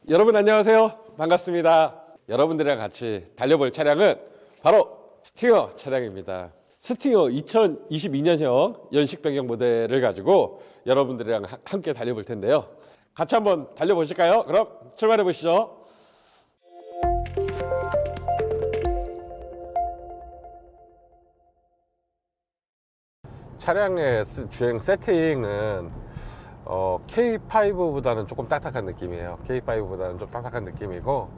여러분 안녕하세요. 반갑습니다. 여러분들이랑 같이 달려볼 차량은 바로 스팅어 차량입니다. 스팅어 2022년형 연식 변경 모델을 가지고 여러분들이랑 함께 달려볼 텐데요. 같이 한번 달려보실까요? 그럼 출발해 보시죠. 차량의 주행 세팅은 K5보다는 조금 딱딱한 느낌이에요. K5보다는 좀 딱딱한 느낌이고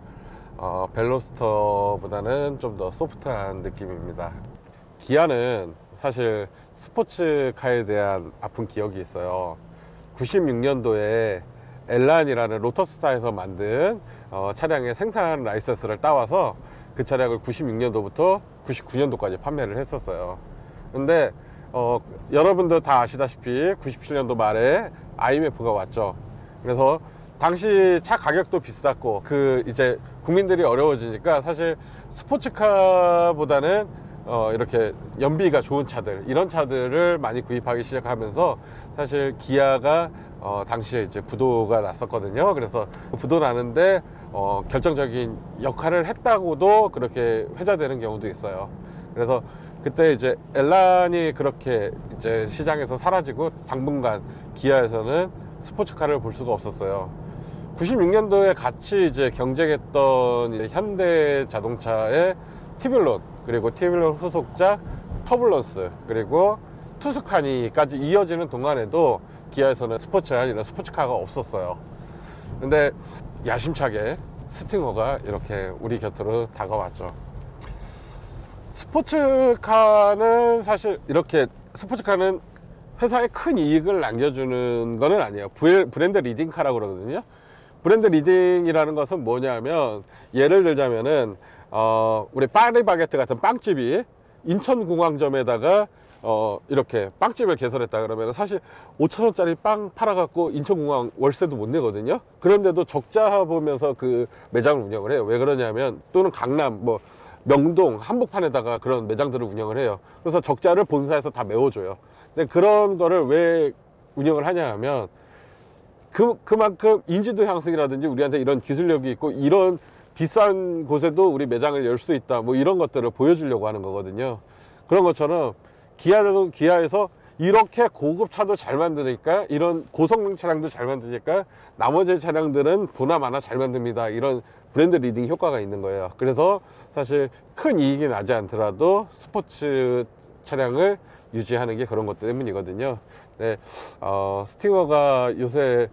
벨로스터보다는 좀 더 소프트한 느낌입니다. 기아는 사실 스포츠카에 대한 아픈 기억이 있어요. 96년도에 엘란이라는 로터스타에서 만든 차량의 생산 라이선스를 따와서 그 차량을 96년도부터 99년도까지 판매를 했었어요. 근데 여러분들 다 아시다시피 97년도 말에 IMF가 왔죠. 그래서 당시 차 가격도 비쌌고 이제 국민들이 어려워지니까 사실 스포츠카보다는 이렇게 연비가 좋은 차들, 이런 차들을 많이 구입하기 시작하면서 사실 기아가 당시에 이제 부도가 났었거든요. 그래서 부도 나는데 결정적인 역할을 했다고도 그렇게 회자되는 경우도 있어요. 그래서 그때 이제 엘란이 그렇게 이제 시장에서 사라지고 당분간 기아에서는 스포츠카를 볼 수가 없었어요. 96년도에 같이 이제 경쟁했던 현대 자동차의 티뷸론, 그리고 티뷸론 후속작 터뷸런스, 그리고 투스카니까지 이어지는 동안에도 기아에서는 이런 스포츠카가 없었어요. 근데 야심차게 스팅어가 이렇게 우리 곁으로 다가왔죠. 스포츠카는 사실 이렇게 스포츠카는 회사에 큰 이익을 남겨주는 거는 아니에요. 브랜드 리딩카라고 그러거든요. 브랜드 리딩이라는 것은 뭐냐면, 예를 들자면은 우리 파리바게뜨 같은 빵집이 인천공항점에다가 이렇게 빵집을 개설했다 그러면 사실 5,000원짜리 빵 팔아갖고 인천공항 월세도 못 내거든요. 그런데도 적자 보면서 그 매장을 운영을 해요. 왜 그러냐면, 또는 강남 명동 한복판에다가 그런 매장들을 운영을 해요. 그래서 적자를 본사에서 다 메워줘요. 근데 그런 거를 왜 운영을 하냐 하면, 그만큼 인지도 향상이라든지 우리한테 이런 기술력이 있고 이런 비싼 곳에도 우리 매장을 열 수 있다, 뭐 이런 것들을 보여주려고 하는 거거든요. 그런 것처럼 기아에서 이렇게 고급 차도 잘 만드니까, 이런 고성능 차량도 잘 만드니까 나머지 차량들은 보나마나 잘 만듭니다. 이런 브랜드 리딩 효과가 있는 거예요. 그래서 사실 큰 이익이 나지 않더라도 스포츠 차량을 유지하는 게 그런 것 때문이거든요. 네, 스팅어가 요새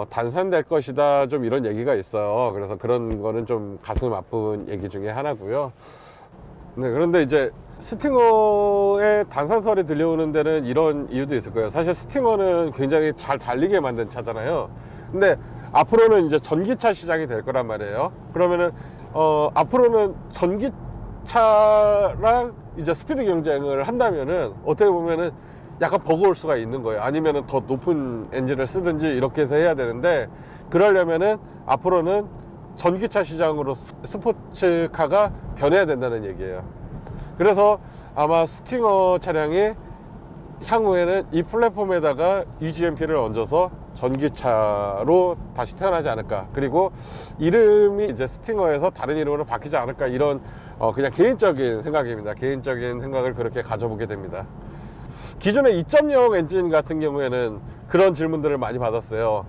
단산될 것이다, 좀 이런 얘기가 있어요. 그래서 그런 거는 좀 가슴 아픈 얘기 중에 하나고요. 네, 그런데 이제 스팅어의 단산설이 들려오는 데는 이런 이유도 있을 거예요. 사실 스팅어는 굉장히 잘 달리게 만든 차잖아요. 근데 앞으로는 이제 전기차 시장이 될 거란 말이에요. 그러면은 앞으로는 전기차랑 이제 스피드 경쟁을 한다면은 어떻게 보면은 약간 버거울 수가 있는 거예요. 아니면은 더 높은 엔진을 쓰든지 이렇게 해서 해야 되는데, 그러려면은 앞으로는 전기차 시장으로 스포츠카가 변해야 된다는 얘기예요. 그래서 아마 스팅어 차량이 향후에는 이 플랫폼에다가 EGMP를 얹어서 전기차로 다시 태어나지 않을까. 그리고 이름이 이제 스팅어에서 다른 이름으로 바뀌지 않을까. 이런 그냥 개인적인 생각입니다. 개인적인 생각을 그렇게 가져보게 됩니다. 기존의 2.0 엔진 같은 경우에는 그런 질문들을 많이 받았어요.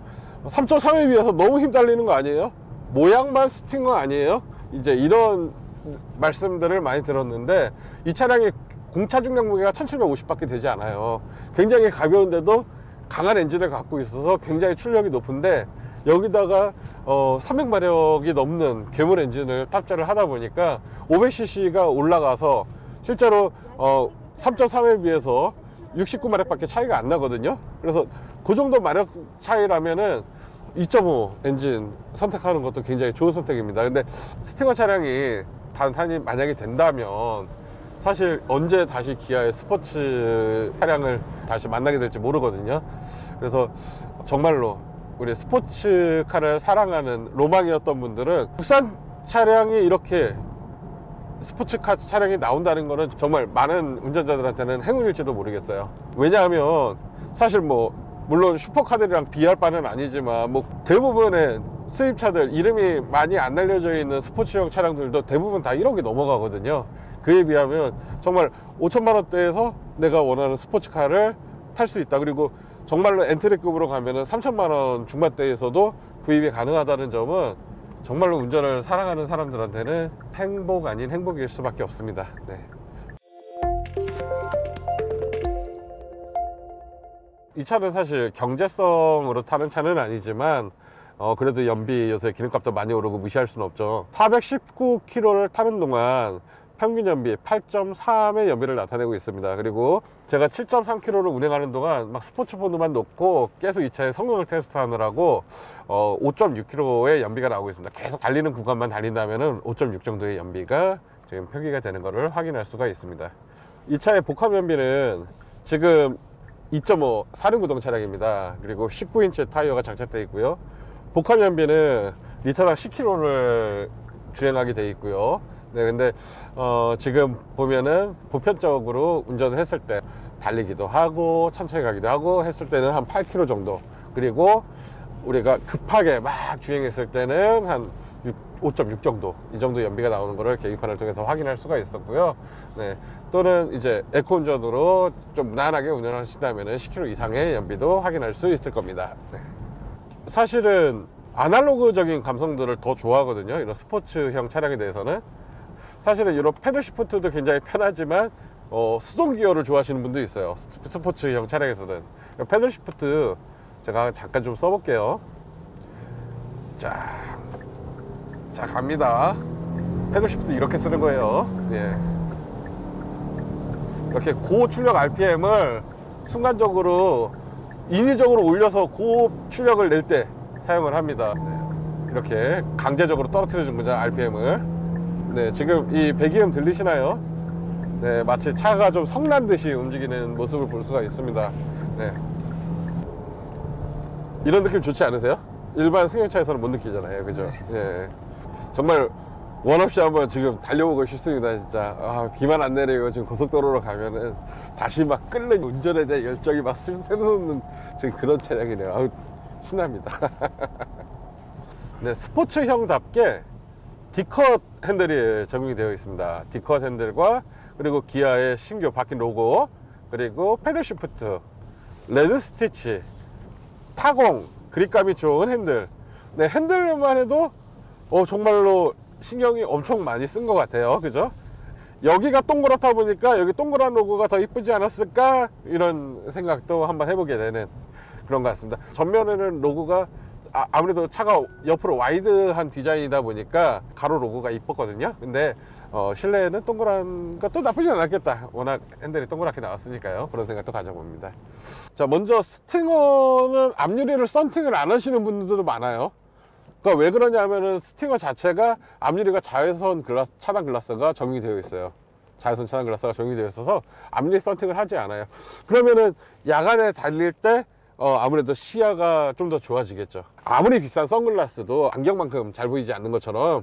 3.3에 비해서 너무 힘 딸리는 거 아니에요? 모양만 스팅어 아니에요? 이제 이런 말씀들을 많이 들었는데, 이 차량이 공차 중량 무게가 1750밖에 되지 않아요. 굉장히 가벼운데도 강한 엔진을 갖고 있어서 굉장히 출력이 높은데, 여기다가 300마력이 넘는 괴물 엔진을 탑재를 하다 보니까 500cc가 올라가서 실제로 3.3에 비해서 69마력밖에 차이가 안 나거든요. 그래서 그 정도 마력 차이라면은 2.5 엔진 선택하는 것도 굉장히 좋은 선택입니다. 근데 스팅어 차량이 단산이 만약에 된다면 사실 언제 다시 기아의 스포츠 차량을 다시 만나게 될지 모르거든요. 그래서 정말로 우리 스포츠카를 사랑하는 로망이었던 분들은 국산 차량이 이렇게 스포츠카 차량이 나온다는 거는 정말 많은 운전자들한테는 행운일지도 모르겠어요. 왜냐하면 사실 물론 슈퍼카들이랑 비할 바는 아니지만 대부분의 수입차들, 이름이 많이 안 알려져 있는 스포츠형 차량들도 대부분 다 1억이 넘어가거든요. 그에 비하면 정말 5천만 원대에서 내가 원하는 스포츠카를 탈 수 있다. 그리고 정말로 엔트리급으로 가면은 3천만 원 중반대에서도 구입이 가능하다는 점은 정말로 운전을 사랑하는 사람들한테는 행복 아닌 행복일 수밖에 없습니다. 네. 이 차는 사실 경제성으로 타는 차는 아니지만 그래도 연비 요새 기름값도 많이 오르고 무시할 수는 없죠. 419km를 타는 동안 평균 연비 8.3의 연비를 나타내고 있습니다. 그리고 제가 7.3km를 운행하는 동안 막 스포츠 모드만 놓고 계속 이 차의 성능을 테스트하느라고 5.6km의 연비가 나오고 있습니다. 계속 달리는 구간만 달린다면 5.6 정도의 연비가 지금 표기가 되는 것을 확인할 수가 있습니다. 이 차의 복합 연비는 지금 2.5 4륜구동 차량입니다. 그리고 19인치 타이어가 장착되어 있고요. 복합 연비는 리터당 10km를 주행하게 되어 있고요. 네, 근데 지금 보면은 보편적으로 운전을 했을 때 달리기도 하고 천천히 가기도 하고 했을 때는 한 8km 정도, 그리고 우리가 급하게 막 주행했을 때는 한 5.6 정도, 이 정도 연비가 나오는 것을 계기판을 통해서 확인할 수가 있었고요. 네, 또는 이제 에코 운전으로 좀 무난하게 운전하신다면 10km 이상의 연비도 확인할 수 있을 겁니다. 네. 사실은 아날로그적인 감성들을 더 좋아하거든요. 이런 스포츠형 차량에 대해서는. 사실은 이런 패들 시프트도 굉장히 편하지만 수동 기어를 좋아하시는 분도 있어요. 스포츠형 차량에서는. 패들 시프트 제가 잠깐 좀 써볼게요. 자 갑니다. 패들 시프트 이렇게 쓰는 거예요. 예. 이렇게 고출력 RPM을 순간적으로 인위적으로 올려서 고출력을 낼 때 사용을 합니다. 네. 이렇게 강제적으로 떨어뜨려 준 거죠, RPM을. 네, 지금 이 배기음 들리시나요? 네, 마치 차가 좀 성난 듯이 움직이는 모습을 볼 수가 있습니다. 네. 이런 느낌 좋지 않으세요? 일반 승용차에서는 못 느끼잖아요, 그죠? 예. 정말 원 없이 한번 지금 달려보고 싶습니다, 진짜. 아, 비만 안 내리고 지금 고속도로로 가면은 다시 막 끓는 운전에 대한 열정이 막 샘솟는 지금 그런 차량이네요. 아우, 신납니다. 네, 스포츠형답게 D컷 핸들이 적용이 되어 있습니다. D컷 핸들과 그리고 기아의 신규 바뀐 로고, 그리고 패들 시프트, 레드 스티치, 타공, 그립감이 좋은 핸들. 네, 핸들만 해도 정말로 신경이 엄청 많이 쓴 것 같아요. 그죠? 여기가 동그랗다 보니까 여기 동그란 로고가 더 이쁘지 않았을까, 이런 생각도 한번 해보게 되는 그런 것 같습니다. 전면에는 로고가 아무래도 차가 옆으로 와이드한 디자인이다 보니까 가로 로고가 이뻤거든요. 근데 실내에는 동그란 것도 나쁘지 않았겠다. 워낙 핸들이 동그랗게 나왔으니까요. 그런 생각도 가져봅니다. 자, 먼저 스팅어는 앞유리를 썬팅을 안 하시는 분들도 많아요. 그러니까 왜 그러냐 하면은 스팅어 자체가 앞유리가 자외선 글라스, 차단 글라스가 적용이 되어 있어요. 자외선 차단 글라스가 적용이 되어 있어서 앞유리 썬팅을 하지 않아요. 그러면은 야간에 달릴 때 아무래도 시야가 좀 더 좋아지겠죠. 아무리 비싼 선글라스도 안경만큼 잘 보이지 않는 것처럼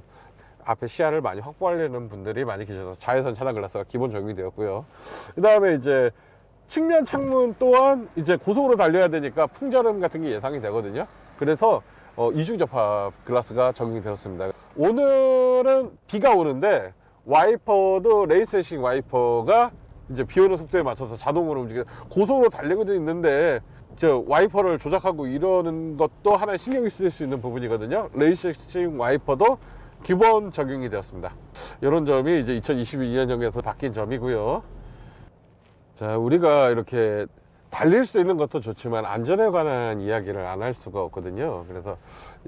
앞에 시야를 많이 확보하려는 분들이 많이 계셔서 자외선 차단 글라스가 기본 적용이 되었고요. 그 다음에 이제 측면 창문 또한 이제 고속으로 달려야 되니까 풍절음 같은 게 예상이 되거든요. 그래서 이중 접합 글라스가 적용이 되었습니다. 오늘은 비가 오는데 와이퍼도 레이스식 와이퍼가 이제 비 오는 속도에 맞춰서 자동으로 움직여 고속으로 달리고도 있는데 저 와이퍼를 조작하고 이러는 것도 하나의 신경이 쓰일 수 있는 부분이거든요. 레이스식 와이퍼도 기본 적용이 되었습니다. 이런 점이 이제 2022년형에서 바뀐 점이고요. 자, 우리가 이렇게 달릴 수 있는 것도 좋지만 안전에 관한 이야기를 안 할 수가 없거든요. 그래서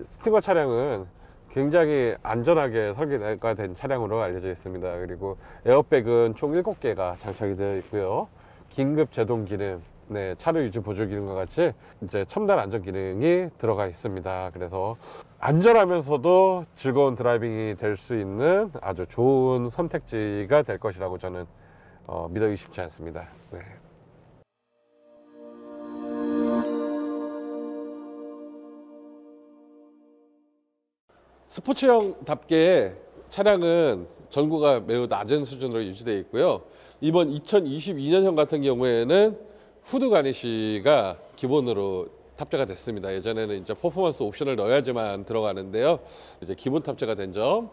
스팅어 차량은 굉장히 안전하게 설계가 된 차량으로 알려져 있습니다. 그리고 에어백은 총 7개가 장착이 되어 있고요. 긴급 제동 기능, 네, 차로 유지 보조 기능과 같이 이제 첨단 안전 기능이 들어가 있습니다. 그래서 안전하면서도 즐거운 드라이빙이 될 수 있는 아주 좋은 선택지가 될 것이라고 저는 믿어 의심치 않습니다. 네. 스포츠형답게 차량은 전고가 매우 낮은 수준으로 유지되어 있고요. 이번 2022년형 같은 경우에는 후드 가니쉬가 기본으로 탑재가 됐습니다. 예전에는 이제 퍼포먼스 옵션을 넣어야지만 들어가는데요. 이제 기본 탑재가 된 점.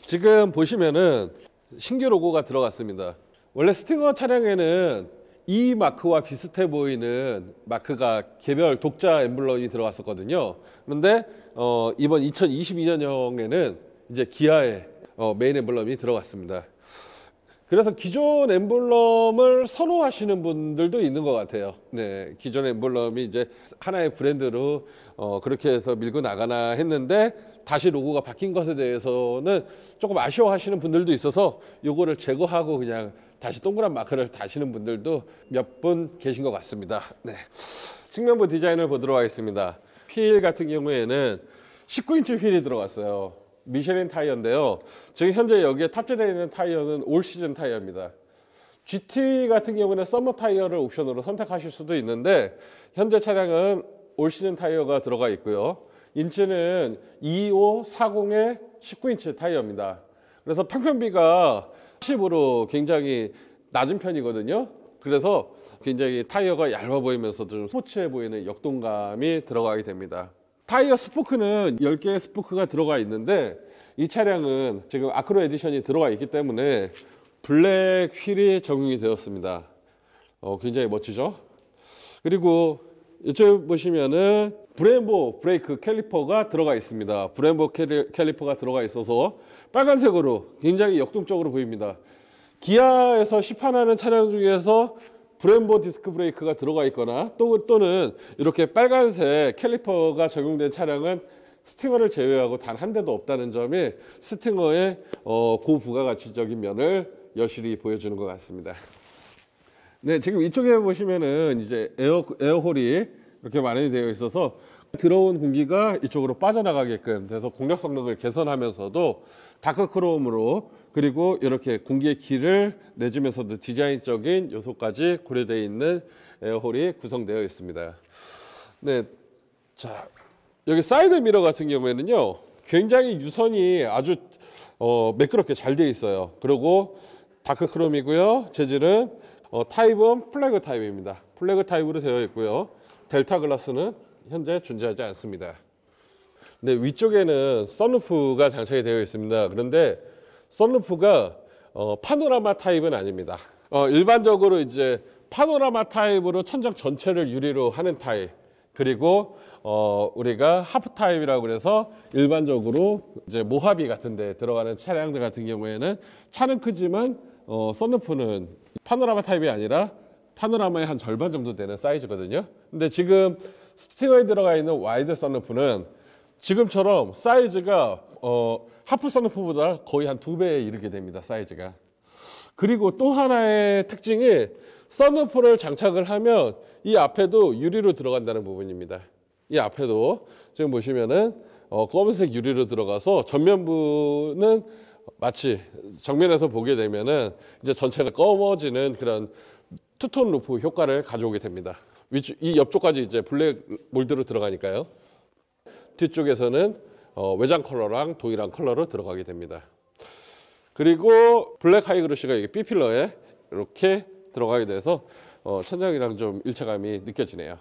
지금 보시면은 신규 로고가 들어갔습니다. 원래 스팅어 차량에는 이 마크와 비슷해 보이는 마크가 개별 독자 엠블럼이 들어갔었거든요. 그런데 이번 2022년형에는 이제 기아의 메인 엠블럼이 들어갔습니다. 그래서 기존 엠블럼을 선호하시는 분들도 있는 것 같아요. 네, 기존 엠블럼이 이제 하나의 브랜드로 그렇게 해서 밀고 나가나 했는데 다시 로고가 바뀐 것에 대해서는 조금 아쉬워하시는 분들도 있어서 요거를 제거하고 그냥 다시 동그란 마크를 다시는 분들도 몇 분 계신 것 같습니다. 네, 측면부 디자인을 보도록 하겠습니다. 휠 같은 경우에는 19인치 휠이 들어갔어요. 미쉐린 타이어인데요. 지금 현재 여기에 탑재되어 있는 타이어는 올 시즌 타이어입니다. GT 같은 경우는 서머 타이어를 옵션으로 선택하실 수도 있는데 현재 차량은 올 시즌 타이어가 들어가 있고요. 인치는 2540의 19인치 타이어입니다. 그래서 평평비가 10으로 굉장히 낮은 편이거든요. 그래서 굉장히 타이어가 얇아 보이면서도 좀 스포츠해 보이는 역동감이 들어가게 됩니다. 타이어 스포크는 10개의 스포크가 들어가 있는데 이 차량은 지금 아크로 에디션이 들어가 있기 때문에 블랙 휠이 적용이 되었습니다. 굉장히 멋지죠? 그리고 이쪽 보시면은 브레인보 브레이크 캘리퍼가 들어가 있습니다. 브레인보 캘리퍼가 들어가 있어서 빨간색으로 굉장히 역동적으로 보입니다. 기아에서 시판하는 차량 중에서 브레인보 디스크 브레이크가 들어가 있거나 또는 이렇게 빨간색 캘리퍼가 적용된 차량은 스팅어를 제외하고 단 한 대도 없다는 점이 스팅어의 고부가가치적인 면을 여실히 보여주는 것 같습니다. 네, 지금 이쪽에 보시면은 이제 에어홀이 이렇게 마련이 되어 있어서 들어온 공기가 이쪽으로 빠져나가게끔 돼서 공력 성능을 개선하면서도 다크 크롬으로 그리고 이렇게 공기의 길을 내주면서도 디자인적인 요소까지 고려되어 있는 에어홀이 구성되어 있습니다. 네, 자 여기 사이드 미러 같은 경우에는요 굉장히 유선이 아주 매끄럽게 잘 되어 있어요. 그리고 다크 크롬이고요. 재질은 타입은 플래그 타입입니다. 플래그 타입으로 되어 있고요. 델타 글라스는 현재 존재하지 않습니다. 네, 위쪽에는 선루프가 장착이 되어 있습니다. 그런데 선루프가 파노라마 타입은 아닙니다. 일반적으로 이제 파노라마 타입으로 천장 전체를 유리로 하는 타입, 그리고 우리가 하프 타입이라고 그래서 일반적으로 이제 모하비 같은 데 들어가는 차량들 같은 경우에는 차는 크지만 선루프는 파노라마 타입이 아니라 파노라마의 한 절반 정도 되는 사이즈거든요. 근데 지금 스팅어에 들어가 있는 와이드 선루프는 지금처럼 사이즈가 하프 선루프보다 거의 한 2배에 이르게 됩니다. 사이즈가. 그리고 또 하나의 특징이 선루프를 장착을 하면 이 앞에도 유리로 들어간다는 부분입니다. 이 앞에도 지금 보시면은 검은색 유리로 들어가서 전면부는 마치 정면에서 보게 되면은 이제 전체가 검어지는 그런 투톤 루프 효과를 가져오게 됩니다. 이 옆쪽까지 이제 블랙 몰드로 들어가니까요. 뒤쪽에서는 외장 컬러랑 동일한 컬러로 들어가게 됩니다. 그리고 블랙 하이그로시가 여기 B필러에 이렇게 들어가게 돼서 천장이랑 좀 일체감이 느껴지네요.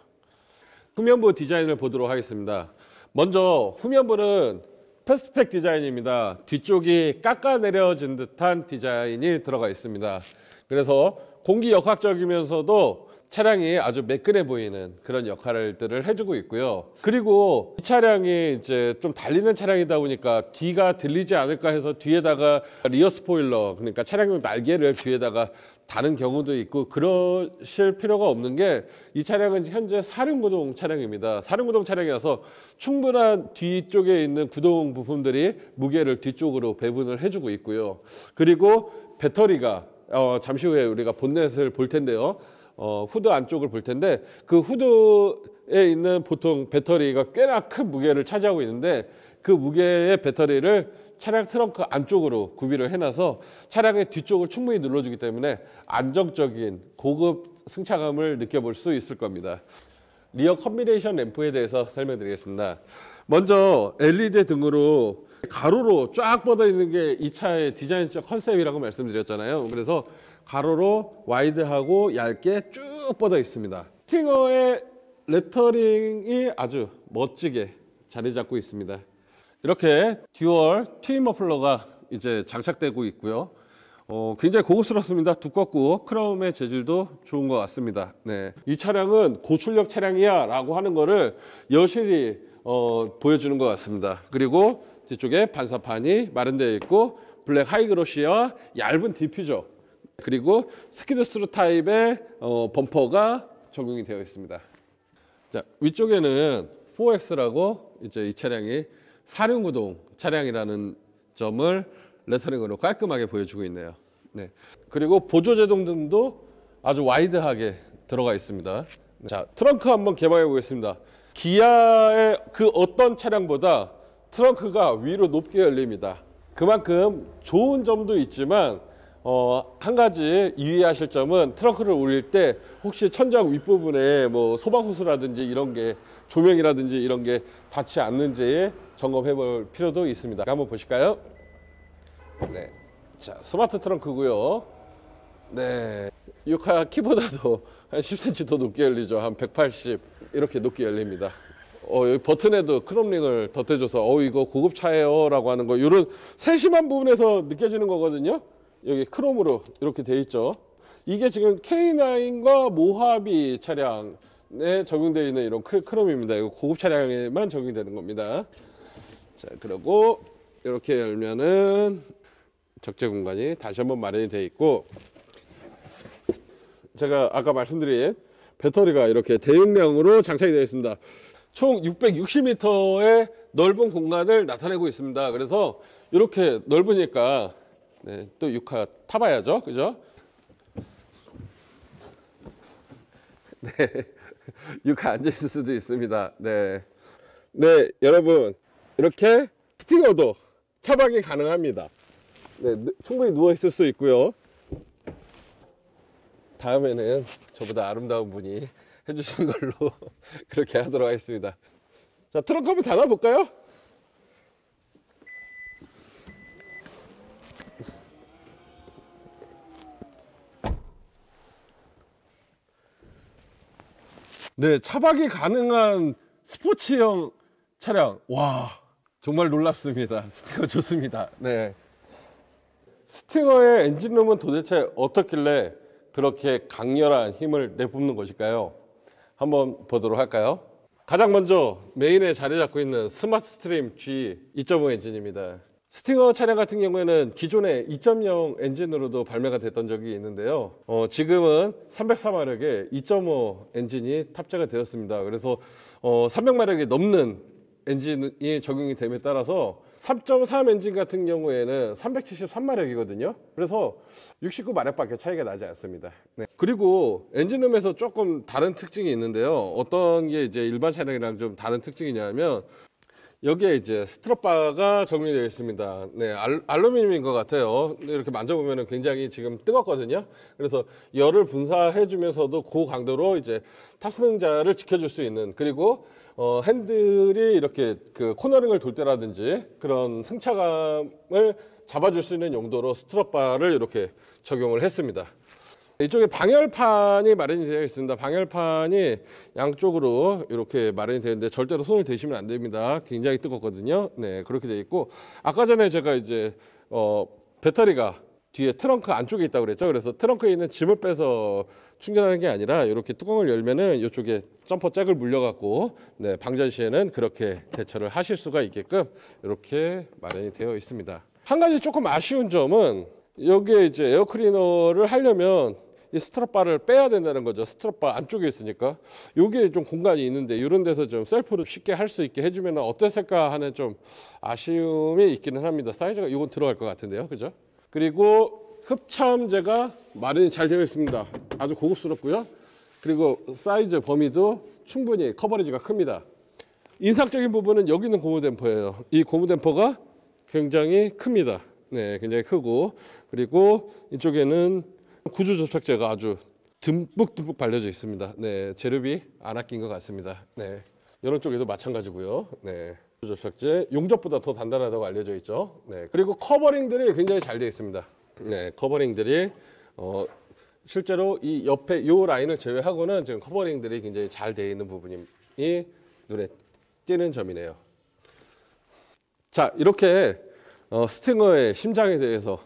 후면부 디자인을 보도록 하겠습니다. 먼저 후면부는 패스트팩 디자인입니다. 뒤쪽이 깎아내려진 듯한 디자인이 들어가 있습니다. 그래서 공기 역학적이면서도 차량이 아주 매끈해 보이는 그런 역할들을 해주고 있고요. 그리고 이 차량이 이제 좀 달리는 차량이다 보니까 뒤가 들리지 않을까 해서 뒤에다가 리어 스포일러, 그러니까 차량용 날개를 뒤에다가 다는 경우도 있고 그러실 필요가 없는 게 이 차량은 현재 사륜구동 차량입니다. 사륜구동 차량이라서 충분한 뒤쪽에 있는 구동 부품들이 무게를 뒤쪽으로 배분을 해주고 있고요. 그리고 배터리가 잠시 후에 우리가 본넷을 볼 텐데요. 후드 안쪽을 볼 텐데 그 후드에 있는 보통 배터리가 꽤나 큰 무게를 차지하고 있는데 그 무게의 배터리를 차량 트렁크 안쪽으로 구비를 해놔서 차량의 뒤쪽을 충분히 눌러주기 때문에 안정적인 고급 승차감을 느껴볼 수 있을 겁니다. 리어 컨비네이션 램프에 대해서 설명드리겠습니다. 먼저 LED 등으로 가로로 쫙 뻗어 있는 게 이 차의 디자인적 컨셉이라고 말씀드렸잖아요. 그래서 가로로 와이드하고 얇게 쭉 뻗어 있습니다. 스팅어의 레터링이 아주 멋지게 자리 잡고 있습니다. 이렇게 듀얼 트윈 머플러가 이제 장착되고 있고요. 굉장히 고급스럽습니다. 두껍고 크롬의 재질도 좋은 것 같습니다. 네, 이 차량은 고출력 차량이야 라고 하는 거를 여실히 보여주는 것 같습니다. 그리고 뒤쪽에 반사판이 마련되어 있고 블랙 하이그로시와 얇은 디퓨저, 그리고 스키드 스루 타입의 범퍼가 적용이 되어 있습니다. 자, 위쪽에는 4X라고 이제 이 차량이 사륜구동 차량이라는 점을 레터링으로 깔끔하게 보여주고 있네요. 네. 그리고 보조제동 등도 아주 와이드하게 들어가 있습니다. 자, 트렁크 한번 개방해 보겠습니다. 기아의 그 어떤 차량보다 트렁크가 위로 높게 열립니다. 그만큼 좋은 점도 있지만 한 가지 유의하실 점은 트렁크를 올릴 때 혹시 천장 윗부분에 뭐 소방 호스라든지 이런 게 조명이라든지 이런 게 닿지 않는지 점검해 볼 필요도 있습니다. 한번 보실까요? 네. 자, 스마트 트렁크고요. 네. 6하 키보다도 한 10cm 더 높게 열리죠. 한 180 이렇게 높게 열립니다. 여기 버튼에도 크롬링을 덧대줘서 이거 고급차예요 라고 하는 거, 이런 세심한 부분에서 느껴지는 거거든요. 여기 크롬으로 이렇게 돼 있죠. 이게 지금 K9과 모하비 차량에 적용되어 있는 이런 크롬입니다. 이거 고급 차량에만 적용되는 겁니다. 자, 그리고 이렇게 열면은 적재 공간이 다시 한번 마련이 되어 있고, 제가 아까 말씀드린 배터리가 이렇게 대용량으로 장착이 되어 있습니다. 총 660m의 넓은 공간을 나타내고 있습니다. 그래서 이렇게 넓으니까 네, 또 6화 타봐야죠. 그죠? 네. 6화 앉아있을 수도 있습니다. 네. 네, 여러분. 이렇게 스팅어도 차박이 가능합니다. 네, 충분히 누워있을 수 있고요. 다음에는 저보다 아름다운 분이 해주시는 걸로 그렇게 하도록 하겠습니다. 자, 트렁크 한번 닫아볼까요? 네, 차박이 가능한 스포츠형 차량. 와, 정말 놀랍습니다. 스팅어 좋습니다. 네. 스팅어의 엔진룸은 도대체 어떻길래 그렇게 강렬한 힘을 내뿜는 것일까요? 한번 보도록 할까요? 가장 먼저 메인에 자리 잡고 있는 스마트 스트림 G 2.5 엔진입니다. 스팅어 차량 같은 경우에는 기존의 2.0 엔진으로도 발매가 됐던 적이 있는데요. 지금은 304마력의 2.5 엔진이 탑재가 되었습니다. 그래서 300마력이 넘는 엔진이 적용이 됨에 따라서 3.3 엔진 같은 경우에는 373마력이거든요. 그래서 69마력밖에 차이가 나지 않습니다. 네. 그리고 엔진룸에서 조금 다른 특징이 있는데요. 어떤 게 이제 일반 차량이랑 좀 다른 특징이냐면, 여기에 이제 스트럿바가 적용이 되어 있습니다. 네, 알루미늄인 것 같아요. 이렇게 만져보면 굉장히 지금 뜨겁거든요. 그래서 열을 분사해 주면서도 고강도로 이제 탑승자를 지켜줄 수 있는, 그리고 핸들이 이렇게 그 코너링을 돌 때라든지 그런 승차감을 잡아줄 수 있는 용도로 스트럿바를 이렇게 적용을 했습니다. 이쪽에 방열판이 마련이 되어 있습니다. 방열판이 양쪽으로 이렇게 마련이 되어 있는데 절대로 손을 대시면 안 됩니다. 굉장히 뜨겁거든요. 네, 그렇게 되어 있고, 아까 전에 제가 이제 배터리가 뒤에 트렁크 안쪽에 있다고 그랬죠. 그래서 트렁크에 있는 짐을 빼서 충전하는 게 아니라 이렇게 뚜껑을 열면은 이쪽에 점퍼 잭을 물려갖고, 네, 방전 시에는 그렇게 대처를 하실 수가 있게끔 이렇게 마련이 되어 있습니다. 한 가지 조금 아쉬운 점은, 여기에 이제 에어 클리너를 하려면 이 스트럿바를 빼야 된다는 거죠. 스트럿바 안쪽에 있으니까. 여기에 좀 공간이 있는데 이런 데서 좀 셀프로 쉽게 할 수 있게 해주면 어땠을까 하는 좀 아쉬움이 있기는 합니다. 사이즈가 이건 들어갈 것 같은데요. 그죠? 그리고 흡참재가 마련이 잘 되어 있습니다. 아주 고급스럽고요. 그리고 사이즈 범위도 충분히 커버리지가 큽니다. 인상적인 부분은 여기 있는 고무 댐퍼예요. 이 고무 댐퍼가 굉장히 큽니다. 네, 굉장히 크고, 그리고 이쪽에는 구조 접착제가 아주 듬뿍듬뿍 발려져 있습니다. 네, 재료비 안 아낀 것 같습니다. 네, 이런 쪽에도 마찬가지고요. 네, 구조 접착제 용접보다 더 단단하다고 알려져 있죠. 네, 그리고 커버링들이 굉장히 잘 되어 있습니다. 네, 커버링들이 실제로 이 옆에 요 라인을 제외하고는 지금 커버링들이 굉장히 잘 되어 있는 부분이 눈에 띄는 점이네요. 자, 이렇게 스팅어의 심장에 대해서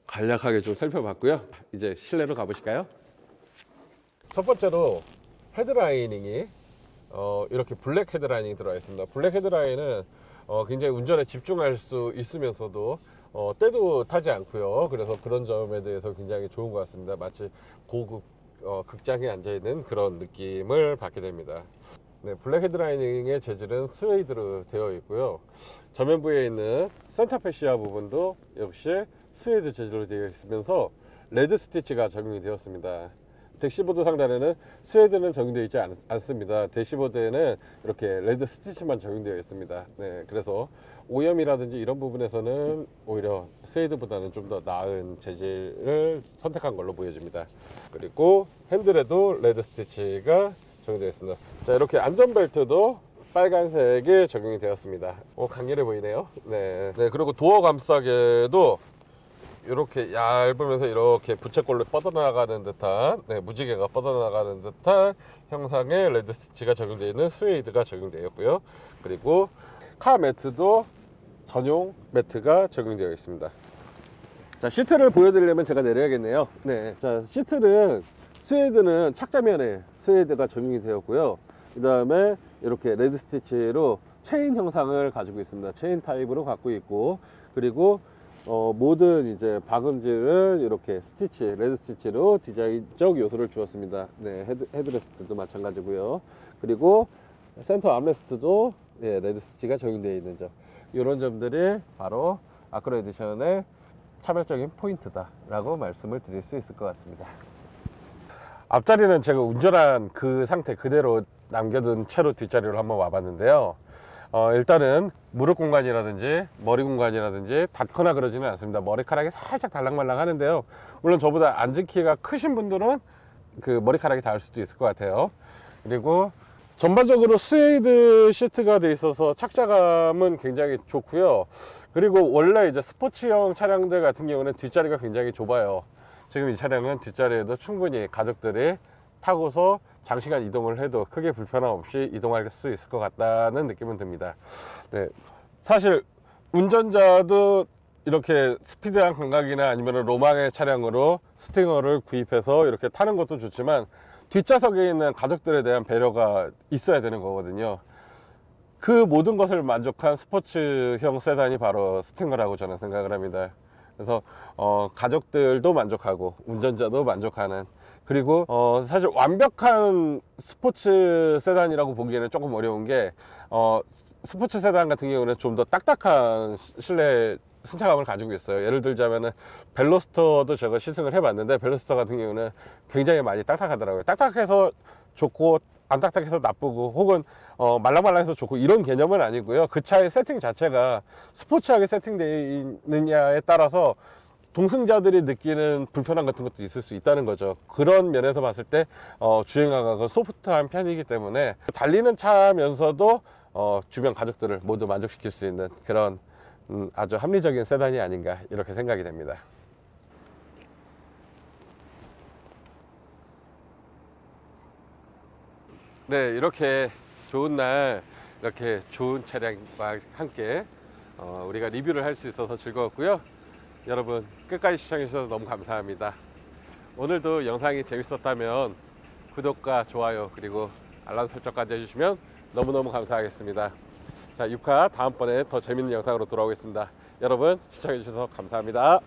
간략하게 좀 살펴봤고요. 이제 실내로 가보실까요? 첫 번째로 헤드라이닝이 이렇게 블랙 헤드라이닝이 들어가 있습니다. 블랙 헤드라인은 굉장히 운전에 집중할 수 있으면서도 때도 타지 않고요. 그래서 그런 점에 대해서 굉장히 좋은 것 같습니다. 마치 고급 극장에 앉아있는 그런 느낌을 받게 됩니다. 네, 블랙 헤드라이닝의 재질은 스웨이드로 되어 있고요. 전면부에 있는 센터페시아 부분도 역시 스웨이드 재질로 되어 있으면서 레드 스티치가 적용이 되었습니다. 대시보드 상단에는 스웨이드는 적용되어 있지 않습니다. 대시보드에는 이렇게 레드 스티치만 적용되어 있습니다. 네, 그래서 오염이라든지 이런 부분에서는 오히려 스웨이드보다는 좀 더 나은 재질을 선택한 걸로 보여집니다. 그리고 핸들에도 레드 스티치가 적용되어 있습니다. 자, 이렇게 안전벨트도 빨간색이 적용이 되었습니다. 강렬해 보이네요. 네, 그리고 도어 감싸개도 이렇게 얇으면서 이렇게 부채꼴로 뻗어나가는 듯한, 무지개가 뻗어나가는 듯한 형상의 레드 스티치가 적용되어 있는 스웨이드가 적용되었고요. 그리고 카 매트도 전용 매트가 적용되어 있습니다. 자, 시트를 보여드리려면 제가 내려야겠네요. 네, 자, 시트는 스웨이드는 착자면에 스웨이드가 적용이 되었고요. 그 다음에 이렇게 레드 스티치로 체인 형상을 가지고 있습니다. 체인 타입으로 갖고 있고, 그리고 모든 이제 박음질을 이렇게 스티치, 레드 스티치로 디자인적 요소를 주었습니다. 네, 헤드레스트도 마찬가지고요. 그리고 센터 암레스트도 레드 스티치가 적용되어 있는 점, 이런 점들이 바로 아크로 에디션의 차별적인 포인트다라고 말씀을 드릴 수 있을 것 같습니다. 앞자리는 제가 운전한 그 상태 그대로 남겨둔 채로 뒷자리로 한번 와봤는데요. 일단은 무릎 공간이라든지 머리 공간이라든지 닿거나 그러지는 않습니다. 머리카락이 살짝 달랑말랑 하는데요. 물론 저보다 앉은 키가 크신 분들은 그 머리카락이 닿을 수도 있을 것 같아요. 그리고 전반적으로 스웨이드 시트가 돼 있어서 착자감은 굉장히 좋고요. 그리고 원래 이제 스포츠형 차량들 같은 경우는 뒷자리가 굉장히 좁아요. 지금 이 차량은 뒷자리에도 충분히 가족들이 타고서 장시간 이동을 해도 크게 불편함 없이 이동할 수 있을 것 같다는 느낌은 듭니다. 네, 사실 운전자도 이렇게 스피드한 감각이나 아니면 로망의 차량으로 스팅어를 구입해서 이렇게 타는 것도 좋지만 뒷좌석에 있는 가족들에 대한 배려가 있어야 되는 거거든요. 그 모든 것을 만족한 스포츠형 세단이 바로 스팅어라고 저는 생각을 합니다. 그래서 가족들도 만족하고 운전자도 만족하는, 그리고 사실 완벽한 스포츠 세단이라고 보기에는 조금 어려운 게 스포츠 세단 같은 경우는 좀 더 딱딱한 실내 승차감을 가지고 있어요. 예를 들자면은 벨로스터도 제가 시승을 해봤는데 벨로스터 같은 경우는 굉장히 많이 딱딱하더라고요. 딱딱해서 좋고 안 딱딱해서 나쁘고, 혹은 말랑말랑해서 좋고 이런 개념은 아니고요. 그 차의 세팅 자체가 스포츠하게 세팅되어 있느냐에 따라서 동승자들이 느끼는 불편함 같은 것도 있을 수 있다는 거죠. 그런 면에서 봤을 때 주행감은 소프트한 편이기 때문에 달리는 차면서도 주변 가족들을 모두 만족시킬 수 있는 그런 아주 합리적인 세단이 아닌가 이렇게 생각이 됩니다. 네, 이렇게 좋은 날 이렇게 좋은 차량과 함께 우리가 리뷰를 할 수 있어서 즐거웠고요. 여러분 끝까지 시청해 주셔서 너무 감사합니다. 오늘도 영상이 재밌었다면 구독과 좋아요 그리고 알람 설정까지 해주시면 너무너무 감사하겠습니다. 자, 6화 다음번에 더 재밌는 영상으로 돌아오겠습니다. 여러분 시청해 주셔서 감사합니다.